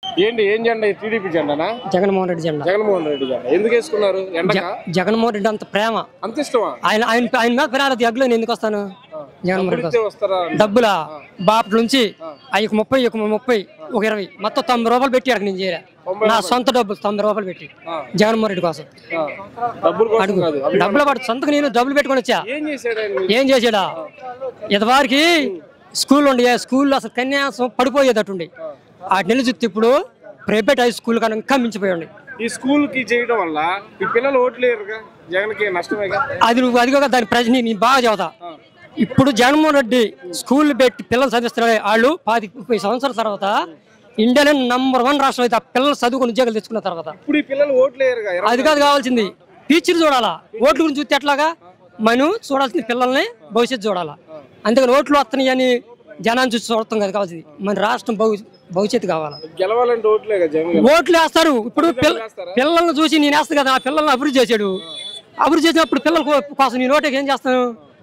ఏంటి ఏం జెండా టీడీపీ జెండానా? జగన్మోహన్ రెడ్డి జెండా. జగన్మోహన్ రెడ్డి జెండా ఎందుకు వేసుకున్నారు? జగన్మోహన్ రెడ్డి అంత ప్రేమ, అంత ఇష్టమా? ఆయన మీద ప్రేమ ఎగ్లో నేను ఎందుకు వస్తాను? జగన్మోహన్ రెడ్డి డబ్బులా బాపటి నుంచి 30 ఒక 20 మొత్తం 90 రూపాయలు పెట్టి అక్కడ నేను చేరా. నా సొంత డబ్బులు 90 రూపాయలు పెట్టి జగన్మోహన్ రెడ్డి కోసం. డబ్బులు పడు సొంతకు నేను డబ్బులు పెట్టుకొని వచ్చా. ఏం చేసాడా? ఇదివారికి స్కూల్ ఉండే, స్కూల్లో అసలు కన్యాసం పడిపోయేటట్టుండి వాటి నెల చూస్తే ఇప్పుడు ప్రైవేట్ హై స్కూల్ కన్నా ఇంకా మించిపోయండి. ఈ స్కూల్ కి చేయడం వల్ల ఈ పిల్లలు ఓట్లేరుగా, జగన్కి నష్టమేగా. అది కూడా దాని ప్రజని నేను బాగా చదువుతా. ఇప్పుడు జగన్మోహన్ రెడ్డి స్కూల్ పెట్టి పిల్లలు చదివిస్తున్నాడు. వాళ్ళు 30 సంవత్సరాల తర్వాత ఇండియాలో #1 రాష్ట్రం అయితే ఆ పిల్లలు చదువుకుని ఉద్యోగాలు తెచ్చుకున్న తర్వాత ఇప్పుడు ఈ పిల్లలు ఓట్లేరుగా. అది కాదు కావాల్సింది, టీచర్ చూడాలా. ఓట్ల గురించి చూస్తే ఎట్లాగా మనం చూడాల్సింది పిల్లల్ని భవిష్యత్తు చూడాలా. అందుకని ఓట్లు వస్తున్నాయి అని జనాన్ని చూసి చూడటం కాదు కావాల్సింది, మన రాష్ట్రం భవిష్యత్తు కావాలా. గెలవాలంటే ఓట్లు వేస్తారు. ఇప్పుడు పిల్లల్ని చూసి నేను వేస్తాను కదా, ఆ పిల్లల్ని అభివృద్ధి చేశాడు. అభివృద్ధి చేసినప్పుడు పిల్లల కోసం నేను ఓటేకి ఏం చేస్తాను?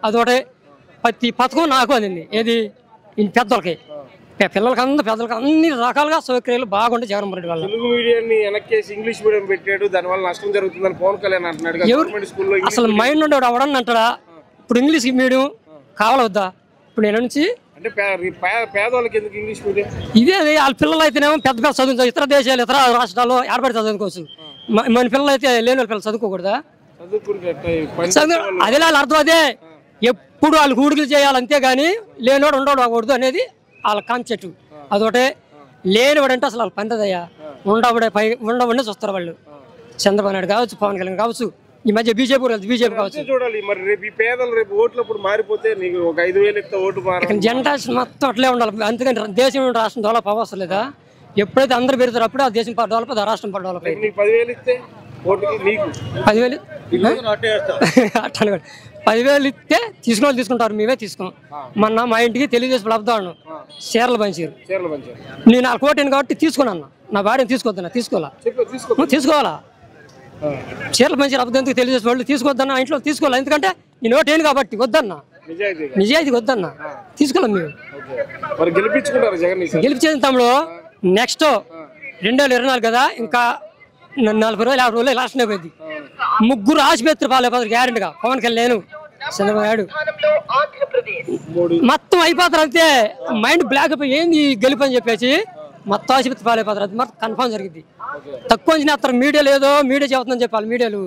అదొకటే ప్రతి పథకం నాకు అందింది. ఏది పెద్దలకి, పెద్దలకి అన్ని రకాలుగా సౌకర్యాలు బాగుంటాయి జగన్మోహన్ రెడ్డి వల్ల. తెలుగు మీడియాన్ని వెనక్కేసి ఇంగ్లీష్ మీడియం పెట్టాడు, దానివల్ల నష్టం జరుగుతుందని పవన్ కళ్యాణ్ అంటున్నాడు. అసలు మైండ్ ఉండేవాడు అవడని అంటాడా? ఇప్పుడు ఇంగ్లీష్ మీడియం కావాలొద్దా? ఇప్పుడు నేను నుంచి అంటే పేదవాళ్ళకి ఎందుకు ఇంగ్లీష్ మీడియం? ఇదే వాళ్ళ పిల్లలు అయితేనేమో పెద్ద పిల్లలు చదువుతారు. ఇతర దేశాలు ఇతర రాష్ట్రాల్లో ఏర్పడి చదువుకోవచ్చు. మన పిల్లలు అయితే లేని వాళ్ళ పిల్లలు చదువుకోకూడదా? అదే వాళ్ళ అర్థం. అదే ఎప్పుడు వాళ్ళు హూడికలు చేయాలి, అంతేగాని లేనివాడు ఉండకూడదు అనేది వాళ్ళ కాన్సెప్ట్. అదొకటే. లేనివాడు అంటే అసలు వాళ్ళ పందదయ్యా. ఉండబడే చూస్తారు వాళ్ళు. చంద్రబాబు నాయుడు కావచ్చు, పవన్ కళ్యాణ్ కావచ్చు, ఈ మధ్య బీజేపీ కావచ్చు. చూడాలి మరి రేపు ఈ పేదలు రేపు ఓట్లప్పుడు మారిపోతే నీకు ఒక 5,000 ఇస్తే ఓటు జనరేషన్ మొత్తం అట్లే ఉండాలి. అందుకని దేశం రాష్ట్రం డెవలప్ అవ్వసం లేదా? ఎప్పుడైతే అందరూ పెడతారు అప్పుడే ఆ దేశం డెవలప్ అవుతుంది, రాష్ట్రం డెవలప్ అయ్యింది. 10,000 ఇస్తే 10,000 10,000 ఇస్తే తీసుకుంటారు. మేమే తీసుకోం. మొన్న మా ఇంటికి తెలుగుదేశం లబ్ధాను చీరలు పంచారు. నేను ఆ కోటాను కాబట్టి తీసుకున్నాను. నా భార్యను తీసుకోవాలా. చీరలు పంచారు అబద్ధం ఎందుకు తెలియజేసిన వాళ్ళు తీసుకోవద్దన్నా. ఇంట్లో తీసుకోవాలి, ఎందుకంటే నేను ఓటేను కాబట్టి వద్దన్నా. నిజాయితీకి వద్దన్నా, తీసుకోలేం మేము. గెలిపించేది తమ్ముడు. నెక్స్ట్ 2024 కదా, ఇంకా 40 రోజులు 50 రోజులు ఎలక్షన్ అయిపోయింది. 3 ఆసుపత్రి పాలైపోతారు గ్యారెంటీగా. పవన్ కళ్యాణ్, చంద్రబాబు నాయుడు మొత్తం అయిపోతారు. అంతే మైండ్ బ్లాక్ అయిపోయి ఏంది గెలుపు అని చెప్పేసి మొత్తం ఆసుపత్రి పాలైపోతారు. అది మొత్తం కన్ఫర్మ్ జరిగింది. తక్కువ అంచనా మీడియా లేదో, మీడియా చెబుతుందని చెప్పాలి. మీడియాలు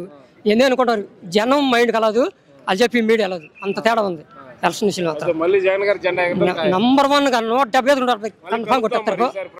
ఏంది అనుకుంటారు, జనం మైండ్ కలదు అది చెప్పి మీడియా లేదు. అంత తేడా ఉంది ఎలక్షన్ విషయంలో. #1 175 కన్ఫర్మ్ కొట్టేస్తారు.